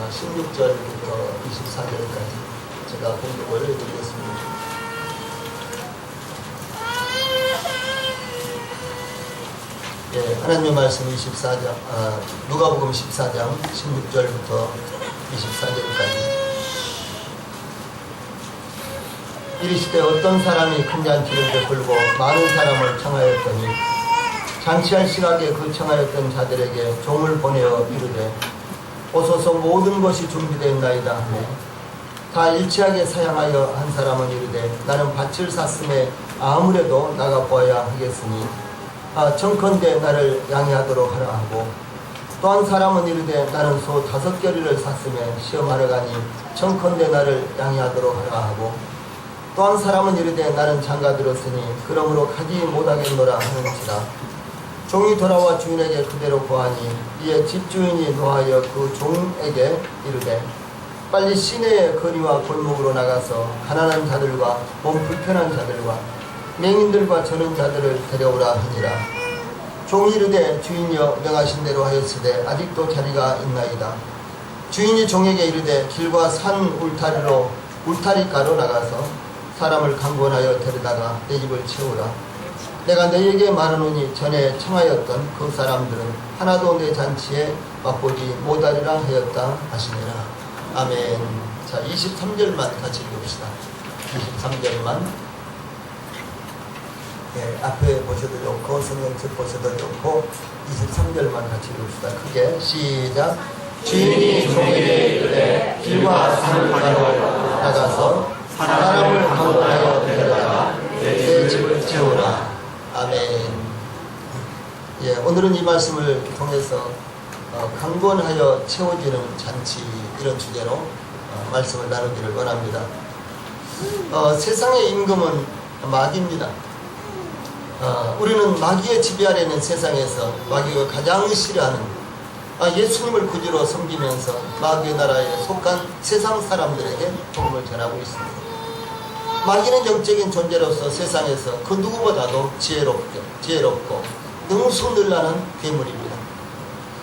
16절부터 24절까지 제가 공독을 해드리겠습니다. 예, 하나님의 말씀 24장, 누가복음 14장 16절부터 24절까지. 이르시되 어떤 사람이 큰 잔치를 베풀고 많은 사람을 청하였더니 잔치할 시각에 그 청하였던 자들에게 종을 보내어 이르되 오소서 모든 것이 준비되었나이다 하매 다 일치하게 사양하여 한 사람은 이르되 나는 밭을 샀음에 아무래도 나가보아야 하겠으니 청컨대 나를 양해하도록 하라 하고 또 한 사람은 이르되 나는 소 5겨리를 샀음에 시험하러 가니 청컨대 나를 양해하도록 하라 하고 또 한 사람은 이르되 나는 장가 들었으니 그러므로 가지 못하겠노라 하는지라. 종이 돌아와 주인에게 그대로 고하니 이에 집주인이 노하여 그 종에게 이르되 빨리 시내의 거리와 골목으로 나가서 가난한 자들과 몸 불편한 자들과 맹인들과 저는 자들을 데려오라 하니라. 종이 이르되 주인이여 명하신 대로 하였으되 아직도 자리가 있나이다. 주인이 종에게 이르되 길과 산 울타리가로 나가서 사람을 강권하여 데려다가 내 집을 채우라. 내가 너희에게 말하노니 전에 청하였던 그 사람들은 하나도 내 잔치에 맛보지 못하리라 하였다 하시니라. 아멘. 자, 23절만 같이 읽읍시다. 23절만. 네, 앞에 보셔도 좋고 성경책 보셔도 좋고 23절만 같이 읽읍시다. 크게 시작. 주인이 종에게 이르되 길과 산을 나가서 사람을 강권하여 데려다가 내 집을 채우라. 아멘. 예, 오늘은 이 말씀을 통해서 강권하여 채워지는 잔치 이런 주제로 말씀을 나누기를 원합니다. 세상의 임금은 마귀입니다. 우리는 마귀의 지배 아래 있는 세상에서 마귀가 가장 싫어하는 예수님을 구주로 섬기면서 마귀의 나라에 속한 세상 사람들에게 복음을 전하고 있습니다. 마귀는 영적인 존재로서 세상에서 그 누구보다도 지혜롭고 능수능란한 괴물입니다.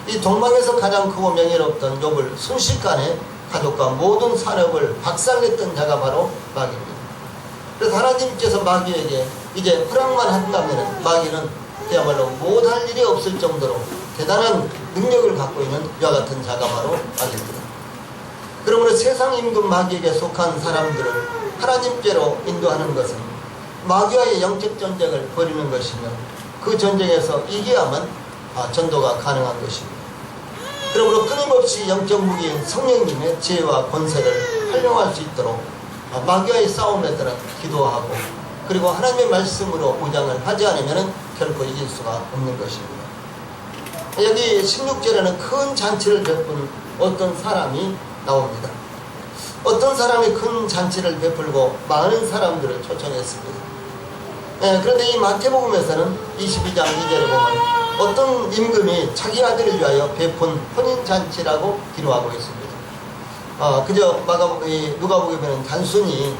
이 동방에서 가장 크고 명예롭던 욥을 순식간에 가족과 모든 산업을 박살냈던 자가 바로 마귀입니다. 그래서 하나님께서 마귀에게 이제 허락만 한다면 마귀는 그야말로 못할 일이 없을 정도로 대단한 능력을 갖고 있는 이와 같은 자가 바로 마귀입니다. 그러므로 세상 임금 마귀에게 속한 사람들을 하나님께로 인도하는 것은 마귀와의 영적 전쟁을 벌이는 것이며 그 전쟁에서 이겨야만 전도가 가능한 것입니다. 그러므로 끊임없이 영적 무기인 성령님의 지혜와 권세를 활용할 수 있도록 마귀와의 싸움에 따라 기도하고 그리고 하나님의 말씀으로 무장을 하지 않으면 결코 이길 수가 없는 것입니다. 여기 16절에는 큰 잔치를 베푼 어떤 사람이 나옵니다. 어떤 사람이 큰 잔치를 베풀고 많은 사람들을 초청했습니다. 그런데 이 마태복음에서는 22장 2절에 보면 어떤 임금이 자기 아들을 위하여 베푼 혼인잔치라고 기록하고 있습니다. 그저 누가복음에는 단순히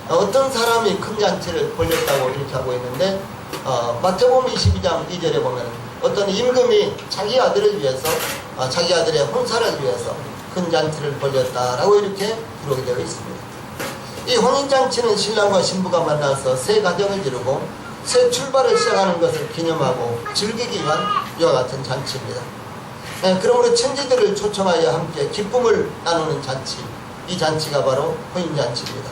어떤 사람이 큰 잔치를 벌렸다고 이렇게 하고 있는데 마태복음 22장 2절에 보면 어떤 임금이 자기 아들을 위해서 자기 아들의 혼사를 위해서 큰 잔치를 벌렸다라고 이렇게 기록이 되어 있습니다. 이 혼인잔치는 신랑과 신부가 만나서 새 가정을 이루고 새 출발을 시작하는 것을 기념하고 즐기기 위한 이와 같은 잔치입니다. 그러므로 천지들을 초청하여 함께 기쁨을 나누는 잔치, 이 잔치가 바로 혼인잔치입니다.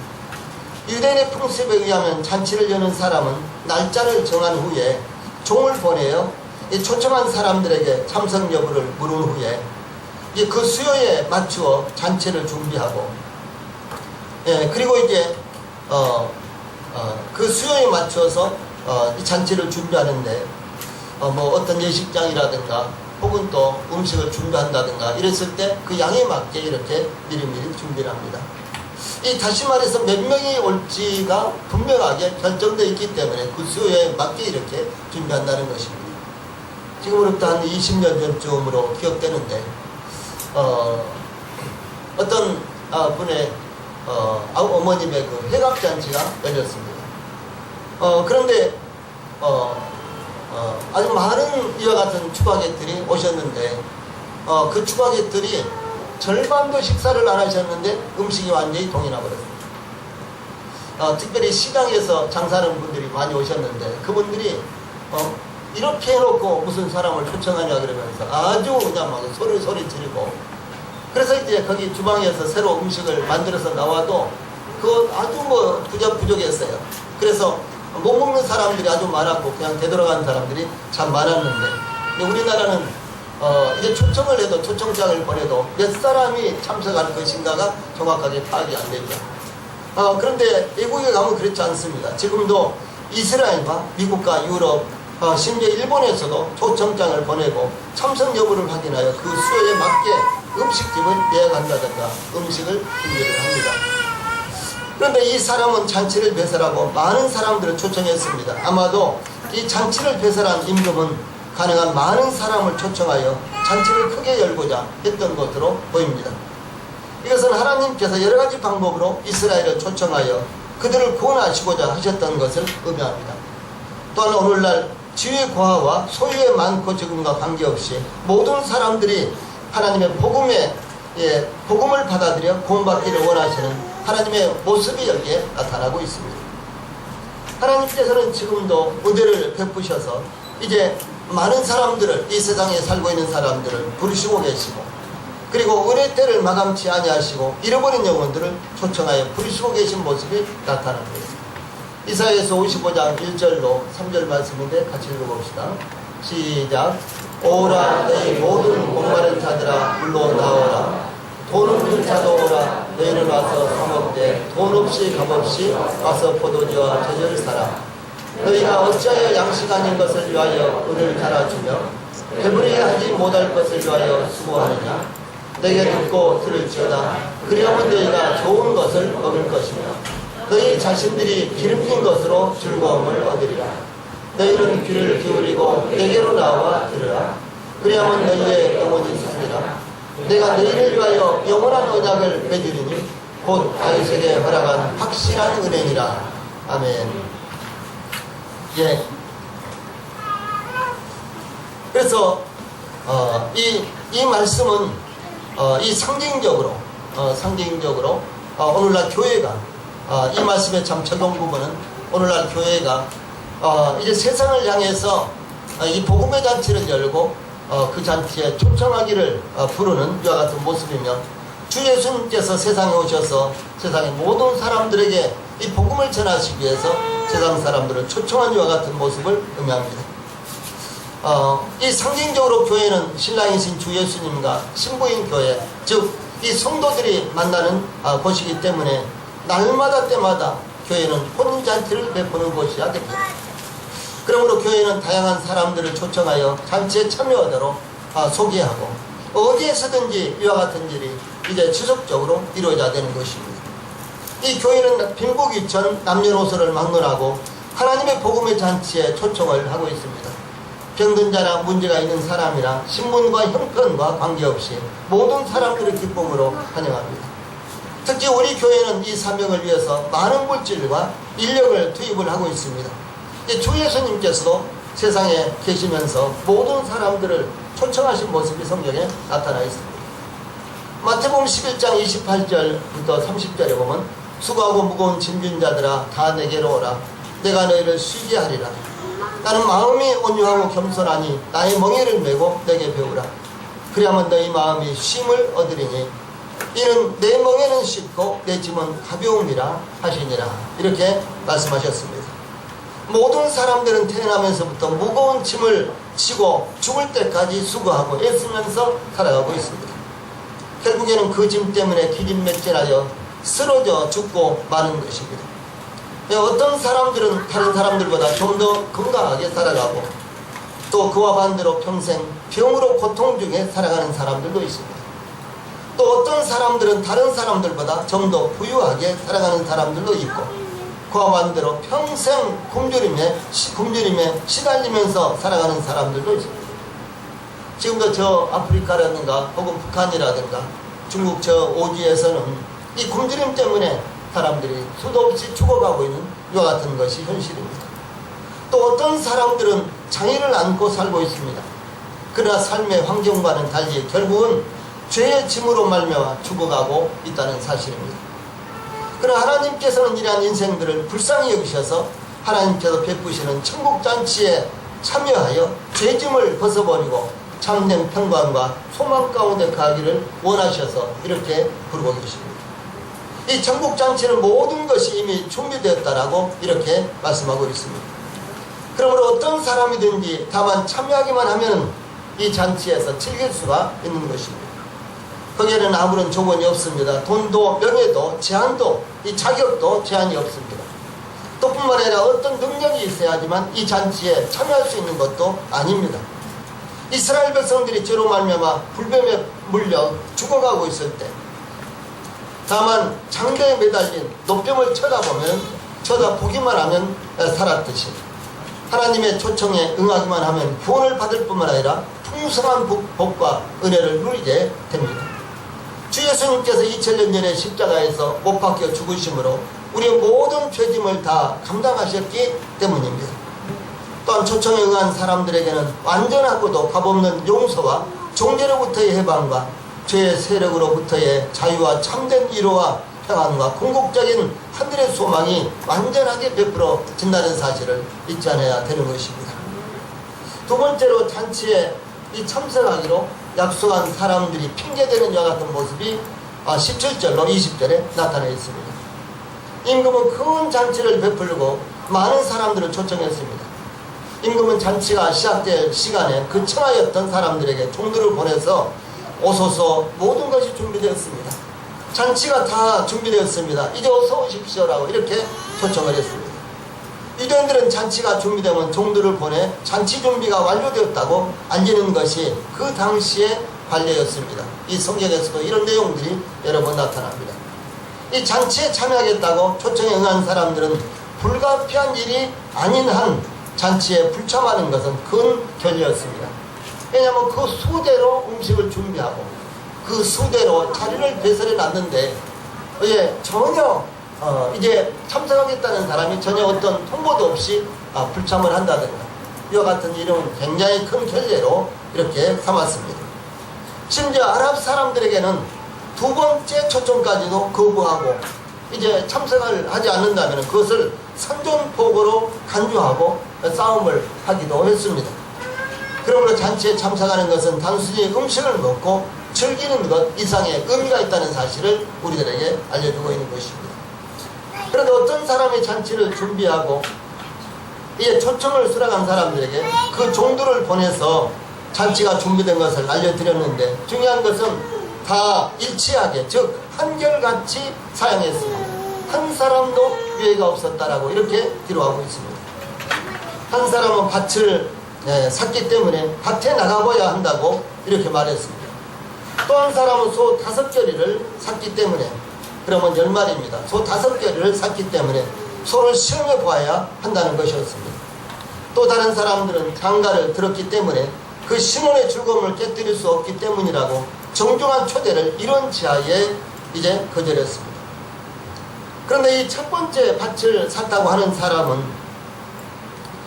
유대인의 풍습에 의하면 잔치를 여는 사람은 날짜를 정한 후에 종을 보내어 이 초청한 사람들에게 참석 여부를 물은 후에 그 수요에 맞추어 잔치를 준비하고 그리고 이제 그 수요에 맞춰서 이 잔치를 준비하는데 뭐 어떤 예식장이라든가 혹은 또 음식을 준비한다든가 이랬을 때 그 양에 맞게 이렇게 미리미리 준비를 합니다. 이 다시 말해서 몇 명이 올지가 분명하게 결정되어 있기 때문에 그 수요에 맞게 이렇게 준비한다는 것입니다. 지금으로부터 한 20년 전쯤으로 기억되는데 어떤 분의 어머님의 그 회갑잔치가 열렸습니다. 그런데 아주 많은 이와 같은 추가객들이 오셨는데 그 추가객들이 절반도 식사를 안 하셨는데 음식이 완전히 동이 나버렸습니다. 특별히 시장에서 장사하는 분들이 많이 오셨는데 그분들이 이렇게 해놓고 무슨 사람을 초청하냐 그러면서 아주 그냥 막 소리 지르고, 그래서 이제 거기 주방에서 새로 음식을 만들어서 나와도 그거 아주 뭐 부족했어요. 그래서 못 먹는 사람들이 아주 많았고 그냥 되돌아간 사람들이 참 많았는데, 근데 우리나라는 이제 초청을 해도 초청장을 보내도 몇 사람이 참석할 것인가가 정확하게 파악이 안 되죠. 그런데 외국에 가면 그렇지 않습니다. 지금도 이스라엘과 미국과 유럽, 심지어 일본에서도 초청장을 보내고 참석 여부를 확인하여 그 수요에 맞게 음식집을 예약한다든가 음식을 준비를 합니다. 그런데 이 사람은 잔치를 배설하고 많은 사람들을 초청했습니다. 아마도 이 잔치를 배설한 임금은 가능한 많은 사람을 초청하여 잔치를 크게 열고자 했던 것으로 보입니다. 이것은 하나님께서 여러 가지 방법으로 이스라엘을 초청하여 그들을 구원하시고자 하셨던 것을 의미합니다. 또한 오늘날 지위의 고하와 소유의 많고 적음과 관계없이 모든 사람들이 하나님의 복음을 받아들여 구원받기를 원하시는 하나님의 모습이 여기에 나타나고 있습니다. 하나님께서는 지금도 은혜를 베푸셔서 이제 많은 사람들을, 이 세상에 살고 있는 사람들을 부르시고 계시고, 그리고 은혜 때를 마감치 아니하시고 잃어버린 영혼들을 초청하여 부르시고 계신 모습이 나타납니다. 이사야서 55장 1절로 3절 말씀인데 같이 읽어봅시다. 시작. 오라 너희 모든 목마른 자들아 물러 나오라. 돈 없는 자도 오라. 너희는 와서 사 먹되 돈 없이 값 없이 와서 포도주와 저절을 사라. 너희가 어찌하여 양식 아닌 것을 위하여 은을 갈아주며 배부르게 하지 못할 것을 위하여 수고하느냐. 내게 듣고 들을지어다. 그리하면 너희가 좋은 것을 얻을 것이며 너희 자신들이 기름진 것으로 즐거움을 얻으리라. 너희는 귀를 기울이고 내게로 나와 들으라. 그리하면 너희의 영혼이 살리라. 내가 너희를 위하여 영원한 언약을 맺으리니 곧 다윗에게 허락한 확실한 은혜니라. 아멘. 예. 그래서 이 말씀은 이 상징적으로 오늘날 교회가 이 말씀의 참 적용 부분은 오늘날 교회가 이제 세상을 향해서 이 복음의 잔치를 열고 그 잔치에 초청하기를 부르는 이와 같은 모습이며, 주 예수님께서 세상에 오셔서 세상의 모든 사람들에게 이 복음을 전하시기 위해서 세상 사람들을 초청한 이와 같은 모습을 의미합니다. 이 상징적으로 교회는 신랑이신 주 예수님과 신부인 교회, 즉 이 성도들이 만나는 곳이기 때문에 날마다 때마다 교회는 혼인잔치를 베푸는 곳이야 됩니다. 그러므로 교회는 다양한 사람들을 초청하여 잔치에 참여하도록 소개하고 어디에서든지 이와 같은 일이 이제 지속적으로 이루어져야 되는 것입니다. 이 교회는 빈부귀천 남녀노소를 막론하고 하나님의 복음의 잔치에 초청을 하고 있습니다. 병든 자나 문제가 있는 사람이나 신분과 형편과 관계없이 모든 사람들의 기쁨으로 환영합니다. 특히 우리 교회는 이 사명을 위해서 많은 물질과 인력을 투입을 하고 있습니다. 주 예수님께서도 세상에 계시면서 모든 사람들을 초청하신 모습이 성경에 나타나 있습니다. 마태복음 11장 28절부터 30절에 보면 수고하고 무거운 짐진 자들아 다 내게로 오라. 내가 너희를 쉬게 하리라. 나는 마음이 온유하고 겸손하니 나의 멍에를 메고 내게 배우라. 그리하면 너희 마음이 쉼을 얻으리니 이는 내 멍에는 쉽고 내 짐은 가벼움이라 하시니라. 이렇게 말씀하셨습니다. 모든 사람들은 태어나면서부터 무거운 짐을 지고 죽을 때까지 수고하고 애쓰면서 살아가고 있습니다. 결국에는 그 짐 때문에 기진맥진하여 쓰러져 죽고 마는 것입니다. 어떤 사람들은 다른 사람들보다 좀 더 건강하게 살아가고 또 그와 반대로 평생 병으로 고통 중에 살아가는 사람들도 있습니다. 또 어떤 사람들은 다른 사람들보다 좀 더 부유하게 살아가는 사람들도 있고 그와 반대로 평생 굶주림에 시달리면서 살아가는 사람들도 있습니다. 지금도 저 아프리카라든가 혹은 북한이라든가 중국 저 오지에서는 이 굶주림 때문에 사람들이 수도 없이 죽어가고 있는 이와 같은 것이 현실입니다. 또 어떤 사람들은 장애를 안고 살고 있습니다. 그러나 삶의 환경과는 달리 결국은 죄의 짐으로 말미암아 죽어가고 있다는 사실입니다. 그러나 하나님께서는 이러한 인생들을 불쌍히 여기셔서 하나님께서 베푸시는 천국잔치에 참여하여 죄짐을 벗어버리고 참된 평강과 소망 가운데 가기를 원하셔서 이렇게 부르고 계십니다. 이 천국잔치는 모든 것이 이미 준비되었다라고 이렇게 말씀하고 있습니다. 그러므로 어떤 사람이든지 다만 참여하기만 하면 이 잔치에서 즐길 수가 있는 것입니다. 거기에는 아무런 조건이 없습니다. 돈도 명예도 제한도 이 자격도 제한이 없습니다. 또 뿐만 아니라 어떤 능력이 있어야지만 이 잔치에 참여할 수 있는 것도 아닙니다. 이스라엘 백성들이 죄로 말미암아 불뱀에 물려 죽어가고 있을 때 다만 장대에 매달린 노뱀을 쳐다보기만 하면 살았듯이 하나님의 초청에 응하기만 하면 구원을 받을 뿐만 아니라 풍성한 복과 은혜를 누리게 됩니다. 주 예수님께서 2000년 전에 십자가에서 못 박혀 죽으심으로 우리의 모든 죄짐을 다 감당하셨기 때문입니다. 또한 초청에 응한 사람들에게는 완전하고도 값없는 용서와 종죄로부터의 해방과 죄의 세력으로부터의 자유와 참된 위로와 평안과 궁극적인 하늘의 소망이 완전하게 베풀어진다는 사실을 잊지 않아야 되는 것입니다. 두 번째로 잔치에 이 참석하기로 약속한 사람들이 핑계대는 이와 같은 모습이 17절로 20절에 나타나 있습니다. 임금은 큰 잔치를 베풀고 많은 사람들을 초청했습니다. 임금은 잔치가 시작될 시간에 그 청하였던 사람들에게 종들을 보내서 오소서 모든 것이 준비되었습니다. 잔치가 다 준비되었습니다. 이제 어서 오십시오라고 이렇게 초청을 했습니다. 유대인들은 잔치가 준비되면 종들을 보내 잔치 준비가 완료되었다고 알리는 것이 그 당시의 관례였습니다. 이 성경에서도 이런 내용들이 여러 번 나타납니다. 이 잔치에 참여하겠다고 초청에 응한 사람들은 불가피한 일이 아닌 한 잔치에 불참하는 것은 큰 결례였습니다. 왜냐하면 그 수대로 음식을 준비하고 그 수대로 자리를 배설해 놨는데 전혀 이제 참석하겠다는 사람이 전혀 어떤 통보도 없이 불참을 한다든가 이와 같은 일은 굉장히 큰 결례로 이렇게 삼았습니다. 심지어 아랍 사람들에게는 두 번째 초청까지도 거부하고 이제 참석을 하지 않는다면 그것을 선전포고로 간주하고 싸움을 하기도 했습니다. 그러므로 잔치에 참석하는 것은 단순히 음식을 먹고 즐기는 것 이상의 의미가 있다는 사실을 우리들에게 알려주고 있는 것입니다. 그런데 어떤 사람이 잔치를 준비하고 이제 초청을 수락한 사람들에게 그 종들을 보내서 잔치가 준비된 것을 알려드렸는데 중요한 것은 다 일치하게 즉 한결같이 사용했습니다. 한 사람도 유해가 없었다라고 이렇게 기록하고 있습니다. 한 사람은 밭을 샀기 때문에 밭에 나가봐야 한다고 이렇게 말했습니다. 또 한 사람은 소 5겨리를 샀기 때문에 그러면 10마리입니다. 소 5겨리를 샀기 때문에 소를 시험해 보아야 한다는 것이었습니다. 또 다른 사람들은 장가를 들었기 때문에 그 신혼의 즐거움을 깨뜨릴 수 없기 때문이라고 정중한 초대를 이런 지하에 이제 거절했습니다. 그런데 이 첫 번째 밭을 샀다고 하는 사람은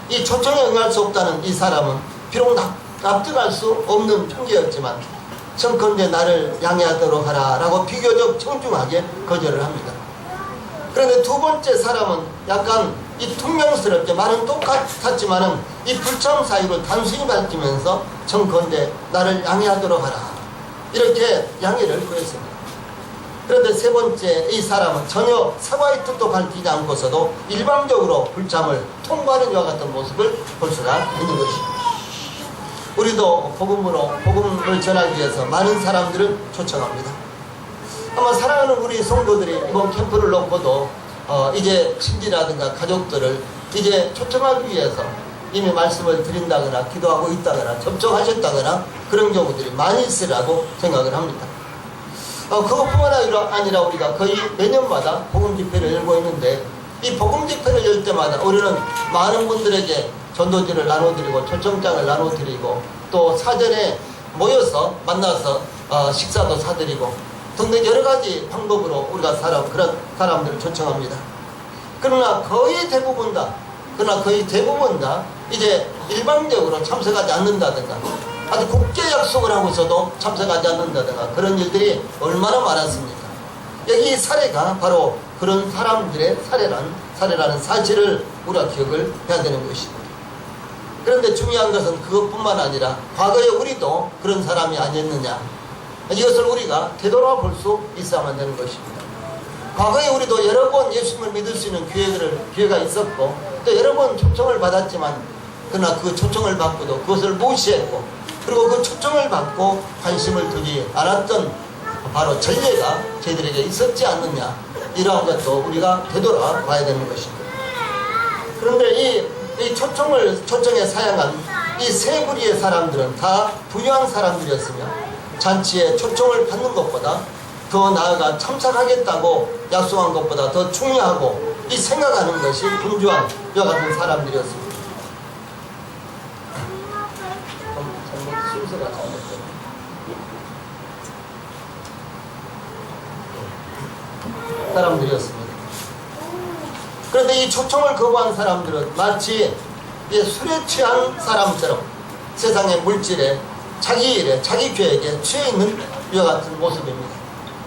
이 초청에 응할 수 없다는 이 사람은 비록 납득할 수 없는 핑계였지만 청컨대 나를 양해하도록 하라 라고 비교적 정중하게 거절을 합니다. 그런데 두 번째 사람은 약간 이 퉁명스럽게 말은 똑같았지만은 이 불참 사유를 단순히 밝히면서 청컨대 나를 양해하도록 하라 이렇게 양해를 구했습니다. 그런데 세 번째 이 사람은 전혀 사과의 뜻도 밝히지 않고서도 일방적으로 불참을 통보하는 이와 같은 모습을 볼 수가 있는 것입니다. 우리도 복음을 전하기 위해서 많은 사람들을 초청합니다. 아마 사랑하는 우리 성도들이 이번 캠프를 놓고도 이제 친지라든가 가족들을 이제 초청하기 위해서 이미 말씀을 드린다거나 기도하고 있다거나 접촉하셨다거나 그런 경우들이 많이 있으라고 생각을 합니다. 그것뿐만 아니라 우리가 거의 매년마다 복음 집회를 열고 있는데 이 복음 집회를 열 때마다 우리는 많은 분들에게 전도지를 나눠드리고 초청장을 나눠드리고 또 사전에 모여서 만나서 식사도 사드리고 등등 여러가지 방법으로 우리가 그런 사람들을 초청합니다. 그러나 거의 대부분 다 이제 일방적으로 참석하지 않는다든가 아주 국제 약속을 하고서도 참석하지 않는다든가 그런 일들이 얼마나 많았습니까? 여기 사례가 바로 그런 사람들의 사례라는 사실을 우리가 기억을 해야 되는 것입니다. 그런데 중요한 것은 그것뿐만 아니라 과거에 우리도 그런 사람이 아니었느냐, 이것을 우리가 되돌아볼 수 있어야만 되는 것입니다. 과거에 우리도 여러 번 예수님을 믿을 수 있는 기회가 있었고 또 여러 번 초청을 받았지만 그러나 그 초청을 받고도 그것을 무시했고 그리고 그 초청을 받고 관심을 두지 않았던 바로 전례가 저희들에게 있었지 않느냐, 이러한 것도 우리가 되돌아봐야 되는 것입니다. 그런데 이 초청에 사용한 이 세 부류의 사람들은 다 부유한 사람들이었으며 잔치에 초청을 받는 것보다 더 나아가 참석하겠다고 약속한 것보다 더 중요하고 이 생각하는 것이 분주한 이와 같은 사람들이었습니다. 순서가 잘못됐네. 사람들이었습니다. 그런데 이 초청을 거부한 사람들은 마치 술에 취한 사람처럼 세상의 물질에, 자기 일에, 자기 계획에 취해 있는 이와 같은 모습입니다.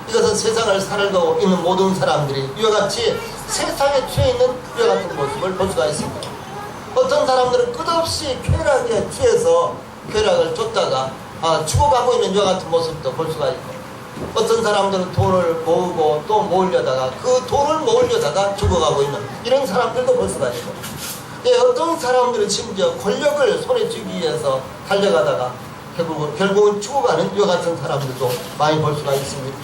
이것은 세상을 살고 있는 모든 사람들이 이와 같이 세상에 취해 있는 이와 같은 모습을 볼 수가 있습니다. 어떤 사람들은 끝없이 쾌락에 취해서 쾌락을 쫓다가 죽어가고 있는 이와 같은 모습도 볼 수가 있고, 어떤 사람들은 돈을 모으고 또 모으려다가 그 돈을 모으려다가 죽어가고 있는 이런 사람들도 볼 수가 있고, 어떤 사람들은 심지어 권력을 손에 쥐기 위해서 달려가다가 결국은 죽어가는 이와 같은 사람들도 많이 볼 수가 있습니다.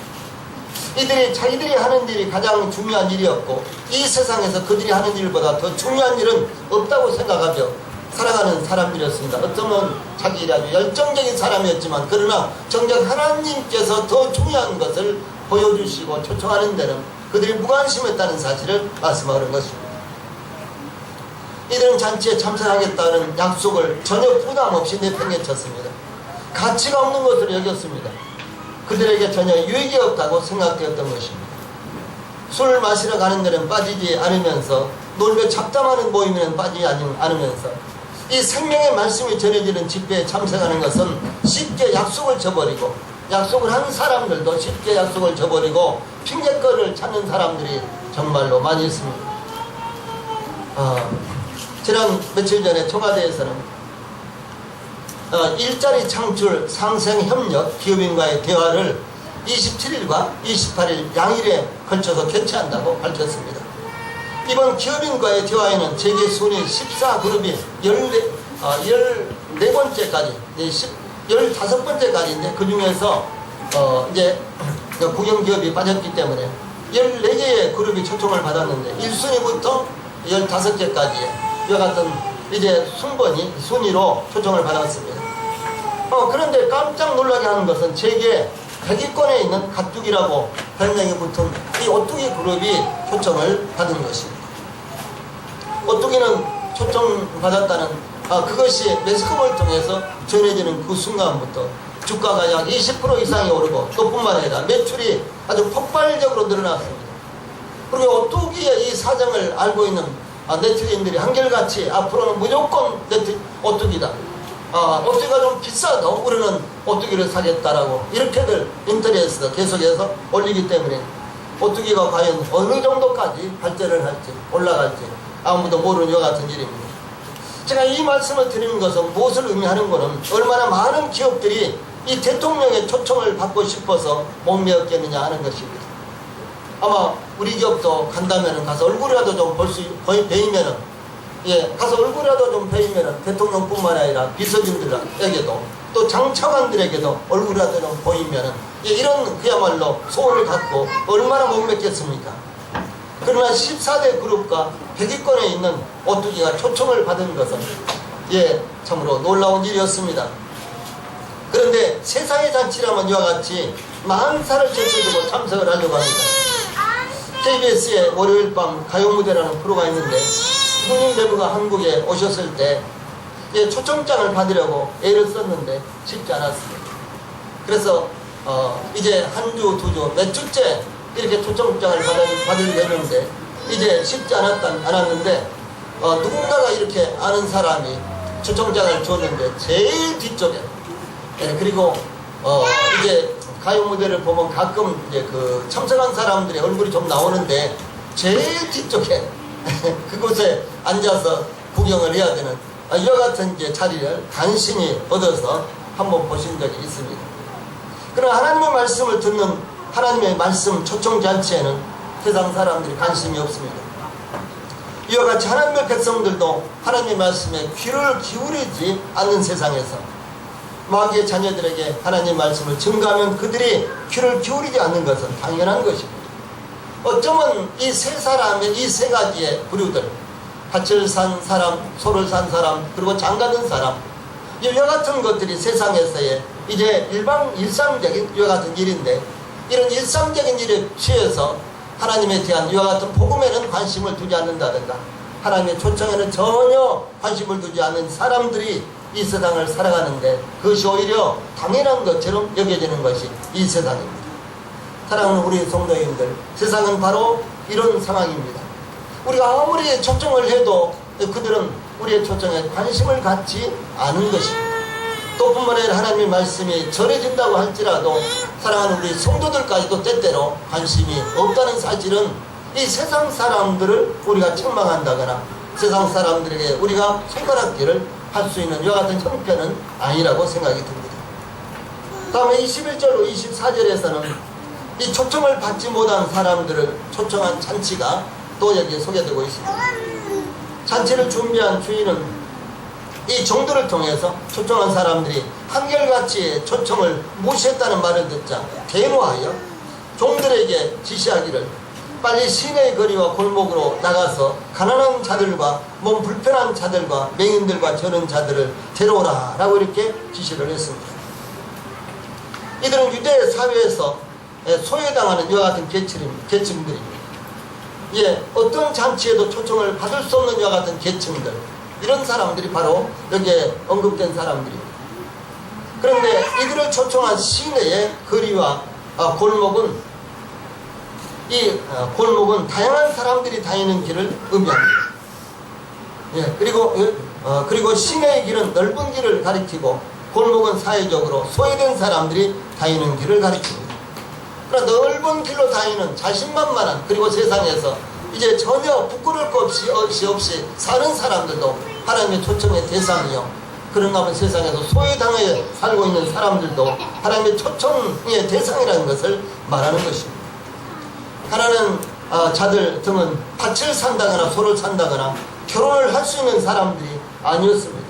이들이 자기들이 하는 일이 가장 중요한 일이었고 이 세상에서 그들이 하는 일보다 더 중요한 일은 없다고 생각하며 살아가는 사람들이었습니다. 어쩌면 자기 일이 아주 열정적인 사람이었지만 그러나 정작 하나님께서 더 중요한 것을 보여주시고 초청하는 데는 그들이 무관심했다는 사실을 말씀하는 것입니다. 이들은 잔치에 참석하겠다는 약속을 전혀 부담 없이 내팽개쳤습니다. 가치가 없는 것으로 여겼습니다. 그들에게 전혀 유익이 없다고 생각되었던 것입니다. 술을 마시러 가는 데는 빠지지 않으면서 놀며 잡담하는 모임에는 빠지지 않으면서 이 생명의 말씀이 전해지는 집회에 참석하는 것은 쉽게 약속을 저버리고 약속을 한 사람들도 쉽게 약속을 저버리고 핑계거리를 찾는 사람들이 정말로 많이 있습니다. 지난 며칠 전에 청와대에서는 일자리 창출 상생협력 기업인과의 대화를 27일과 28일 양일에 걸쳐서 개최한다고 밝혔습니다. 이번 기업인과의 대화에는 세계 순위 14그룹이 14번째까지 15번째까지인데 그 중에서 이제 국영기업이 빠졌기 때문에 14개의 그룹이 초청을 받았는데 1순위부터 15개까지의 이와 같은 이제 순위로 초청을 받았습니다. 그런데 깜짝 놀라게 하는 것은 세계 100위권에 있는 가뚜기라고 별명이 붙은 이 오뚜기 그룹이 초청을 받은 것입니다. 오뚜기는 초청받았다는 그것이 매스컴을 통해서 전해지는 그 순간부터 주가가 약 20% 이상이 오르고 또 뿐만 아니라 매출이 아주 폭발적으로 늘어났습니다. 그리고 오뚜기의 이 사정을 알고 있는 네티즌들이 한결같이 앞으로는 무조건 오뚜기다, 오뚜기가 좀 비싸도 우리는 오뚜기를 사겠다라고 이렇게들 인터넷에서 계속해서 올리기 때문에 오뚜기가 과연 어느 정도까지 발전을 할지 올라갈지 아무도 모르는 것 같은 일입니다. 제가 이 말씀을 드리는 것은 무엇을 의미하는 것은 얼마나 많은 기업들이 이 대통령의 초청을 받고 싶어서 못 메었겠느냐 하는 것입니다. 아마 우리 기업도 간다면은 가서 얼굴이라도 좀 베이면은, 가서 얼굴이라도 좀 베이면은 대통령뿐만 아니라 비서진들에게도 또 장차관들에게도 얼굴이라도 좀 보이면은 이런 그야말로 소원을 갖고 얼마나 못 맺겠습니까? 그러나 14대 그룹과 100위권에 있는 오뚜기가 초청을 받은 것은 참으로 놀라운 일이었습니다. 그런데 세상의 잔치라면 이와 같이 만사를 제쳐두고 참석을 하려고 합니다. KBS의 월요일 밤 가요무대라는 프로가 있는데 형님 대부가 한국에 오셨을 때 초청장을 받으려고 애를 썼는데 쉽지 않았습니다. 그래서 이제 한 주, 두 주, 몇 주째 이렇게 초청장을 받으려는데 이제 쉽지 않았는데 누군가가 이렇게 아는 사람이 초청장을 줬는데 제일 뒤쪽에 예, 그리고 이제 가요 무대를 보면 가끔 이제 그 참석한 사람들의 얼굴이 좀 나오는데 제일 뒤쪽에 그곳에 앉아서 구경을 해야 되는 이와 같은 이제 자리를 간신히 얻어서 한번 보신 적이 있습니다. 그러나 하나님의 말씀을 듣는 하나님의 말씀 초청잔치에는 세상 사람들이 관심이 없습니다. 이와 같이 하나님의 백성들도 하나님의 말씀에 귀를 기울이지 않는 세상에서 마귀의 자녀들에게 하나님의 말씀을 증거하면 그들이 귀를 기울이지 않는 것은 당연한 것입니다. 어쩌면 이 세 사람의 이 세 가지의 부류들, 밭을 산 사람, 소를 산 사람, 그리고 장가든 사람, 이와 같은 것들이 세상에서의 이제 일상적인 이와 같은 일인데, 이런 일상적인 일에 취해서 하나님에 대한 이와 같은 복음에는 관심을 두지 않는다든가 하나님의 초청에는 전혀 관심을 두지 않는 사람들이 이 세상을 살아가는데, 그것이 오히려 당연한 것처럼 여겨지는 것이 이 세상입니다. 사랑하는 우리 성도님들, 세상은 바로 이런 상황입니다. 우리가 아무리 초청을 해도 그들은 우리의 초청에 관심을 갖지 않은 것입니다. 또 뿐만 아니라 하나님의 말씀이 전해진다고 할지라도 사랑하는 우리 성도들까지도 때때로 관심이 없다는 사실은 이 세상 사람들을 우리가 책망한다거나 세상 사람들에게 우리가 손가락질을 할 수 있는 이와 같은 형편은 아니라고 생각이 듭니다. 다음에 21절로 24절에서는 이 초청을 받지 못한 사람들을 초청한 잔치가 또 여기에 소개되고 있습니다. 잔치를 준비한 주인은 이 종들을 통해서 초청한 사람들이 한결같이 초청을 무시했다는 말을 듣자 대노하여 종들에게 지시하기를 빨리 시내의 거리와 골목으로 나가서 가난한 자들과 몸 불편한 자들과 맹인들과 저는 자들을 데려오라 라고 이렇게 지시를 했습니다. 이들은 유대 사회에서 소외당하는 이와 같은 계층들입니다. 예, 어떤 잔치에도 초청을 받을 수 없는 이와 같은 계층들, 이런 사람들이 바로 여기에 언급된 사람들입니다. 그런데 이들을 초청한 시내의 거리와 골목은 골목은 다양한 사람들이 다니는 길을 의미합니다. 예, 그리고 시내의 길은 넓은 길을 가리키고 골목은 사회적으로 소외된 사람들이 다니는 길을 가리킵니다. 그러나 넓은 길로 다니는 자신만만한, 그리고 세상에서 이제 전혀 부끄러울 것 없이 사는 사람들도 하나님의 초청의 대상이요, 그런가 하면 세상에서 소외당해 살고 있는 사람들도 하나님의 초청의 대상이라는 것을 말하는 것입니다. 가난한 자들 등은 밭을 산다거나 소를 산다거나 결혼을 할 수 있는 사람들이 아니었습니다.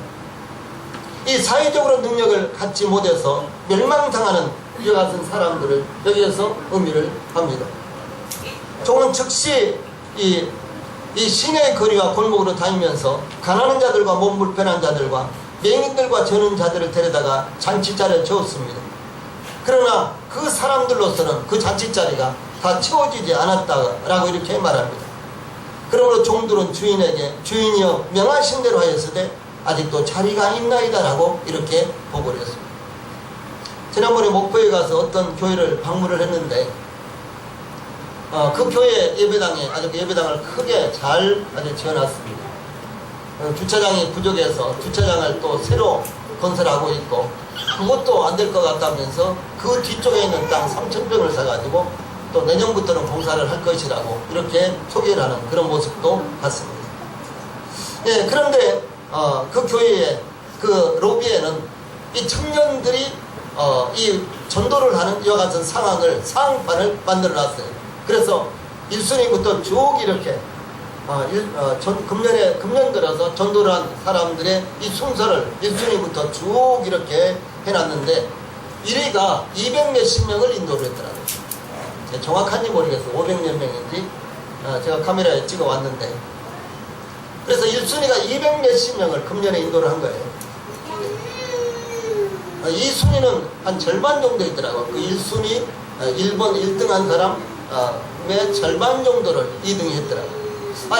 이 사회적으로 능력을 갖지 못해서 멸망당하는 이와 같은 사람들을 여기에서 의미를 합니다. 종은 즉시 이 시내의 거리와 골목으로 다니면서 가난한 자들과 몸 불편한 자들과 맹인들과 저는 자들을 데려다가 잔치자리에 채웠습니다. 그러나 그 사람들로서는 그 잔치자리가 다 채워지지 않았다라고 이렇게 말합니다. 그러므로 종들은 주인이여 명하신 대로 하였으되 아직도 자리가 있나이다 라고 이렇게 보고를 했습니다. 지난번에 목포에 가서 어떤 교회를 방문을 했는데 그 교회 예배당에 아주 예배당을 크게 잘 아주 지어놨습니다. 주차장이 부족해서 주차장을 또 새로 건설하고 있고, 그것도 안 될 것 같다면서 그 뒤쪽에 있는 땅 3,000평을 사가지고 또 내년부터는 공사를 할 것이라고 이렇게 소개를 하는 그런 모습도 봤습니다. 예, 그런데 그 교회의 그 로비에는 이 청년들이 이 전도를 하는 이와 같은 상황판을 만들어 놨어요. 그래서 1순위부터 쭉 이렇게 금년 들어서 전도를 한 사람들의 이 순서를 1순위부터 쭉 이렇게 해놨는데 1위가 200몇십 명을 인도를 했더라고요. 정확한지 모르겠어요. 500몇 명인지 제가 카메라에 찍어 왔는데, 그래서 1순위가 200몇십 명을 금년에 인도를 한 거예요. 이 순위는 한 절반 정도 있더라고요. 그 1순위 1번 1등 한 사람의 절반 정도를 2등이 했더라고요.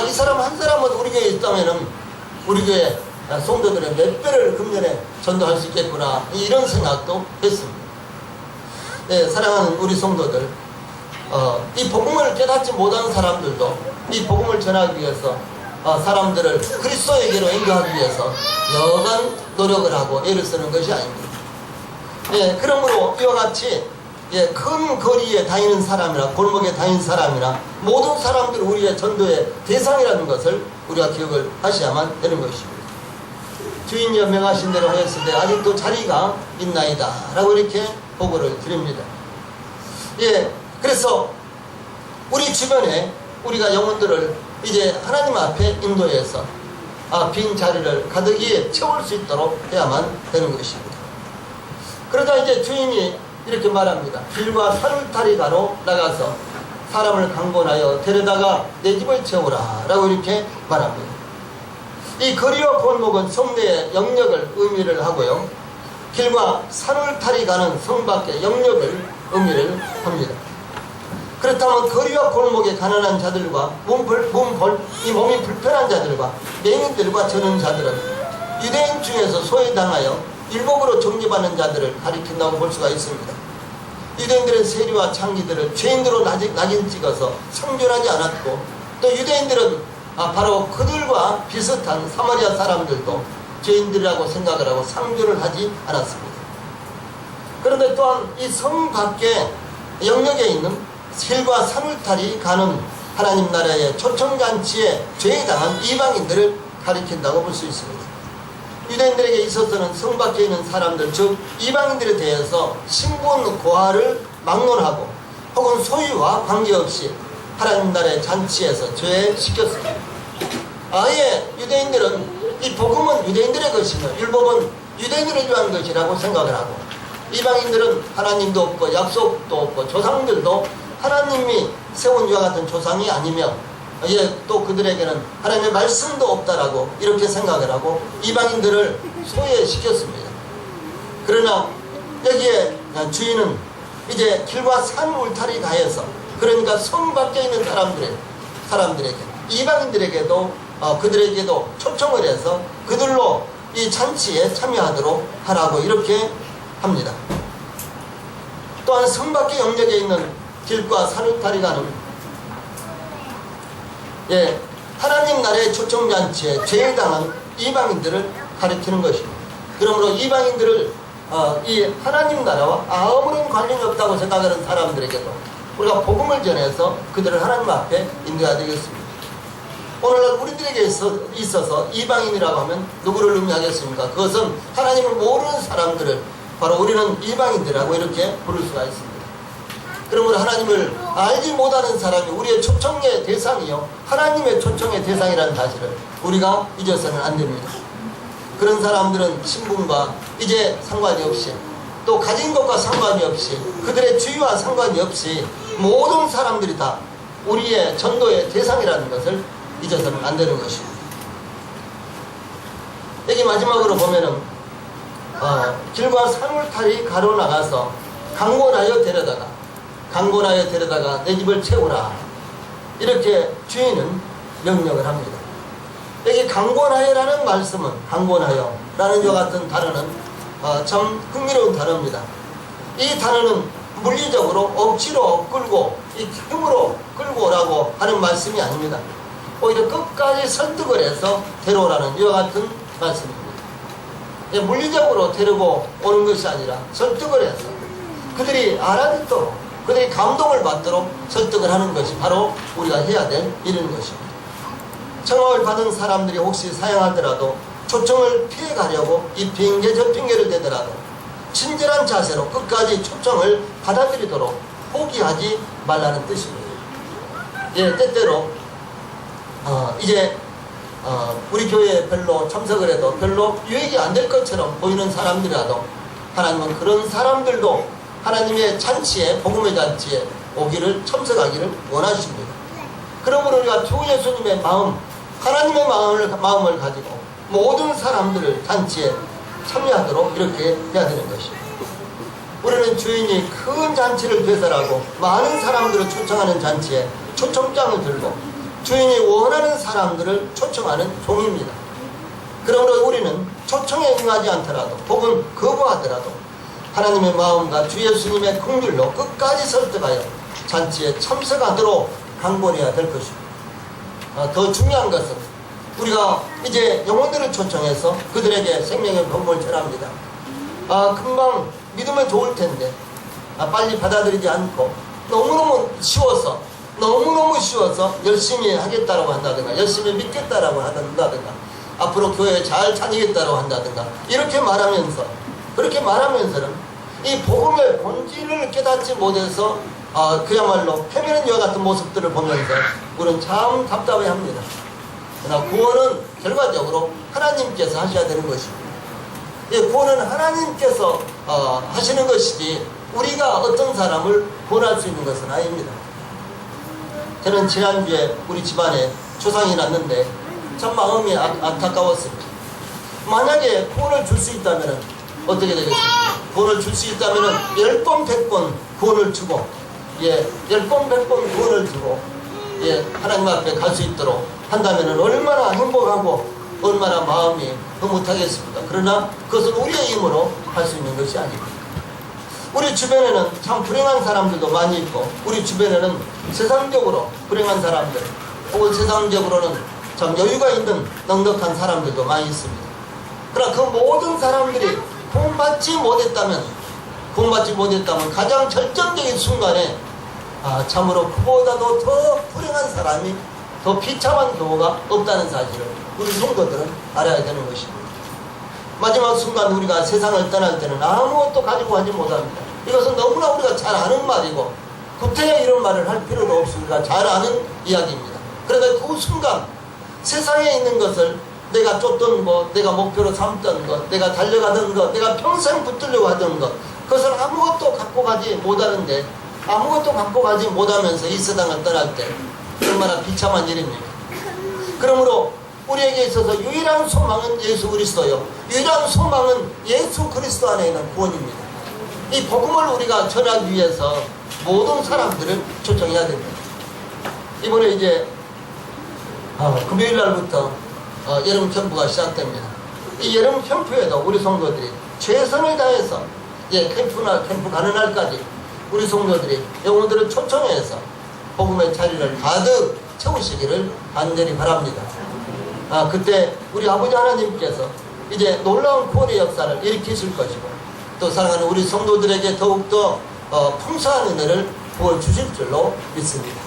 이 사람 한 사람은 우리 교회에 있다면은 우리 교회 성도들의 몇 배를 금년에 전도할 수 있겠구나, 이런 생각도 했습니다. 네, 사랑하는 우리 성도들, 이 복음을 깨닫지 못한 사람들도 이 복음을 전하기 위해서 사람들을 그리스도에게로 인도하기 위해서 여간 노력을 하고 애를 쓰는 것이 아닙니다. 예, 그러므로 이와 같이 예, 큰 거리에 다니는 사람이나 골목에 다니는 사람이나 모든 사람들이 우리의 전도의 대상이라는 것을 우리가 기억을 하셔야만 되는 것입니다. 주인이 명하신 대로 하였을 때 아직도 자리가 있나이다 라고 이렇게 보고를 드립니다. 예, 그래서 우리 주변에 우리가 영혼들을 이제 하나님 앞에 인도해서 빈 자리를 가득히 채울 수 있도록 해야만 되는 것입니다. 그러자 이제 주인이 이렇게 말합니다. 길과 산울타리가로 나가서 사람을 강권하여 데려다가 내 집을 채우라 라고 이렇게 말합니다. 이 거리와 골목은 성 내의 영역을 의미를 하고요, 길과 산울타리 가는 성 밖의 영역을 의미를 합니다. 그렇다면 거리와 골목에 가난한 자들과 이 몸이 불편한 자들과 맹인들과 저는 자들은 유대인 중에서 소외당하여 율법으로 정죄받는 자들을 가리킨다고 볼 수가 있습니다. 유대인들은 세리와 창기들을 죄인으로 낙인 찍어서 성존하지 않았고, 또 유대인들은 바로 그들과 비슷한 사마리아 사람들도 죄인들이라고 생각을 하고 상존을 하지 않았습니다. 그런데 또한 이 성 밖의 영역에 있는 길과 산울타리 가는 하나님 나라의 초청잔치에 죄에 당한 이방인들을 가리킨다고 볼 수 있습니다. 유대인들에게 있어서는 성 밖에 있는 사람들, 즉 이방인들에 대해서 신분 고하를 막론하고 혹은 소유와 관계없이 하나님 나라의 잔치에서 죄시켰습니다. 아예 유대인들은 이 복음은 유대인들의 것이며 율법은 유대인들을 위한 것이라고 생각을 하고, 이방인들은 하나님도 없고 약속도 없고 조상들도 하나님이 세운 이와 같은 조상이 아니며 또 그들에게는 하나님의 말씀도 없다라고 이렇게 생각을 하고 이방인들을 소외시켰습니다. 그러나 여기에 주인은 이제 길과 산 울타리 가에서, 그러니까 성 밖에 있는 사람들에게 이방인들에게도 그들에게도 초청을 해서 그들로 이 잔치에 참여하도록 하라고 이렇게 합니다. 또한 성 밖의 영역에 있는 길과 산 울타리 가는 하나님 나라의 초청잔치에 죄를 당한 이방인들을 가리키는 것입니다. 그러므로 이방인들을 이 하나님 나라와 아무런 관련이 없다고 생각하는 사람들에게도 우리가 복음을 전해서 그들을 하나님 앞에 인도해야 되겠습니다. 오늘날 우리들에게 있어서 이방인이라고 하면 누구를 의미하겠습니까? 그것은 하나님을 모르는 사람들을 바로 우리는 이방인들이라고 이렇게 부를 수가 있습니다. 그러므로 하나님을 알지 못하는 사람이 우리의 초청의 대상이요 하나님의 초청의 대상이라는 사실을 우리가 잊어서는 안 됩니다. 그런 사람들은 신분과 이제 상관이 없이, 또 가진 것과 상관이 없이, 그들의 주의와 상관이 없이 모든 사람들이 다 우리의 전도의 대상이라는 것을 잊어서는 안 되는 것입니다. 여기 마지막으로 보면은 길과 산울타리 가로 나가서 강권하여 데려다가 내 집을 채우라, 이렇게 주인은 명령을 합니다. 여기 강권하여라는 말씀은, 강권하여라는 이와 같은 단어는 참 흥미로운 단어입니다. 이 단어는 물리적으로 억지로 끌고 이 힘으로 끌고 오라고 하는 말씀이 아닙니다. 오히려 끝까지 설득을 해서 데려오라는 이와 같은 말씀입니다. 물리적으로 데리고 오는 것이 아니라 설득을 해서 그들이 알아듣도록, 그들이 감동을 받도록 설득을 하는 것이 바로 우리가 해야 될 일인 것입니다. 청함을 받은 사람들이 혹시 사양하더라도 초청을 피해가려고 이 핑계 저 핑계를 대더라도 친절한 자세로 끝까지 초청을 받아들이도록 포기하지 말라는 뜻입니다. 때때로 우리 교회에 별로 참석을 해도 별로 유익이 안 될 것처럼 보이는 사람들이라도 하나님은 그런 사람들도 하나님의 잔치에, 복음의 잔치에 오기를, 참석하기를 원하십니다. 그러므로 우리가 주 예수님의 마음, 하나님의 마음을 가지고 모든 사람들을 잔치에 참여하도록 이렇게 해야 되는 것입니다. 우리는 주인이 큰 잔치를 배설하고 많은 사람들을 초청하는 잔치에 초청장을 들고 주인이 원하는 사람들을 초청하는 종입니다. 그러므로 우리는 초청에 응하지 않더라도 혹은 거부하더라도 하나님의 마음과 주 예수님의 긍휼로 끝까지 설득하여 잔치에 참석하도록 강권해야 될 것입니다. 더 중요한 것은 우리가 이제 영혼들을 초청해서 그들에게 생명의 복음을 전합니다. 금방 믿으면 좋을 텐데 빨리 받아들이지 않고 너무너무 쉬워서 열심히 하겠다라고 한다든가 열심히 믿겠다라고 한다든가 앞으로 교회에 잘 다니겠다라고 한다든가 그렇게 말하면서는 이 복음의 본질을 깨닫지 못해서 그야말로 패밀은 이와 같은 모습들을 보면서 우리는 참 답답해합니다. 그러나 구원은 결과적으로 하나님께서 하셔야 되는 것입니다. 구원은 하나님께서 하시는 것이지 우리가 어떤 사람을 구원할 수 있는 것은 아닙니다. 저는 지난주에 우리 집안에 조상이 났는데 참 마음이 안타까웠습니다. 만약에 구원을 줄 수 있다면 어떻게 되겠습니까? 구원을 줄 수 있다면 10번 100번 구원을 주고 10번 100번 구원을 주고 하나님 앞에 갈 수 있도록 한다면 얼마나 행복하고 얼마나 마음이 흐뭇하겠습니까? 그러나 그것은 우리의 힘으로 할 수 있는 것이 아닙니다. 우리 주변에는 참 불행한 사람들도 많이 있고 우리 주변에는 세상적으로 불행한 사람들 혹은 세상적으로는 참 여유가 있는 넉넉한 사람들도 많이 있습니다. 그러나 그 모든 사람들이 구원받지 못했다면 가장 결정적인 순간에 참으로 그보다도 더 불행한 사람이 더 비참한 경우가 없다는 사실을 우리 성도들은 알아야 되는 것입니다. 마지막 순간 우리가 세상을 떠날 때는 아무것도 가지고 가지 못합니다. 이것은 너무나 우리가 잘 아는 말이고 구태여 이런 말을 할 필요도 없이 우리가 잘 아는 이야기입니다. 그런데 그 순간 세상에 있는 것을 내가 쫓던 것, 내가 목표로 삼던 것, 내가 달려가던 것, 내가 평생 붙들려고 하던 것, 그것을 아무것도 갖고 가지 못하는데 아무것도 갖고 가지 못하면서 이 세상을 떠날 때 얼마나 비참한 일입니까? 그러므로 우리에게 있어서 유일한 소망은 예수 그리스도요, 유일한 소망은 예수 그리스도 안에 있는 구원입니다. 이 복음을 우리가 전하기 위해서 모든 사람들을 초청해야 됩니다. 이번에 이제 금요일 날부터 여름 캠프가 시작됩니다. 이 여름 캠프에도 우리 성도들이 최선을 다해서 캠프 가는 날까지 우리 성도들이 영혼들을 초청해서 복음의 자리를 가득 채우시기를 간절히 바랍니다. 그때 우리 아버지 하나님께서 이제 놀라운 구원의 역사를 일으키실 것이고 또 사랑하는 우리 성도들에게 더욱더 풍성한 은혜를 부어주실 줄로 믿습니다.